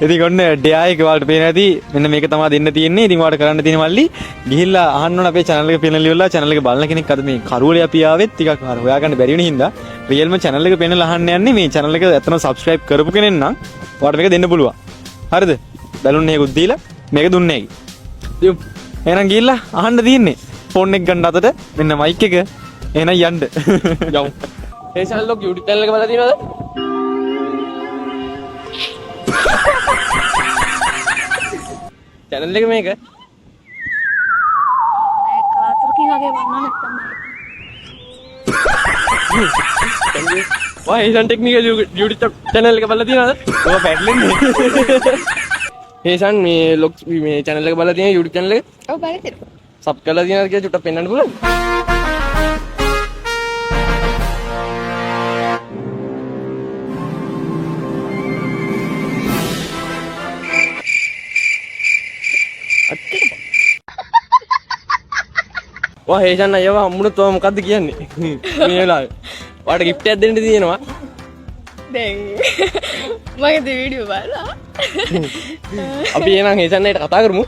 ඉතින් ඔන්න ඩෙයා එක වලට පේන ඇති මෙන්න මේක තමයි දෙන්න තියෙන්නේ. ඉතින් ඔයාලට කරන්න තියෙන මල්ලි ගිහිල්ලා අහන්න ඕන අපේ channel එක පේන ලියවලා channel එක බලන කෙනෙක් අද මේ කරුවලේ අපි ආවෙත් ටිකක් හොයාගන්න බැරි වෙන හින්දා රියල්ම channel එක පේනලා අහන්න යන්නේ මේ channel එක ඇත්තටම subscribe කරපු කෙනෙක් නම් ඔයාලට මේක දෙන්න පුළුවන්. හරිද? බැලුන් එකකුත් දීලා මේක දුන්නේ නැහැ. එහෙනම් ගිහිල්ලා අහන්න තියෙන්නේ. ෆෝන් එක ගන්න අතට මෙන්න මයික් එක. එහෙනම් යන්න. යමු. ඒ channel එක YouTube channel එක බලලා තියෙනවද? channel එක මේක. කාතුරකින් වගේ වන්න නැත්තම් වා ඒසන් ටෙක්නිකල් YouTube channel එක බලලා තියෙනවද? ඔය පැටලෙන්නේ. ඒසන් මේ ලොග්ස් මේ channel එක බලලා තියෙන YouTube channel එක ඔව් බලලා තියෙනවා. සබ් කරලා තියෙනවද කියලා චුට්ටක් පෙන්වන්න පුළුවන්ද? වා හේෂන් අයව හම්බුනොත් ඔයා මොකද්ද කියන්නේ මේ වෙලාවේ ඔයාට gift එකක් දෙන්න තියෙනවා දැන් මගේ වීඩියෝ බලලා අපි එහෙනම් හේෂන් අයට කතා කරමු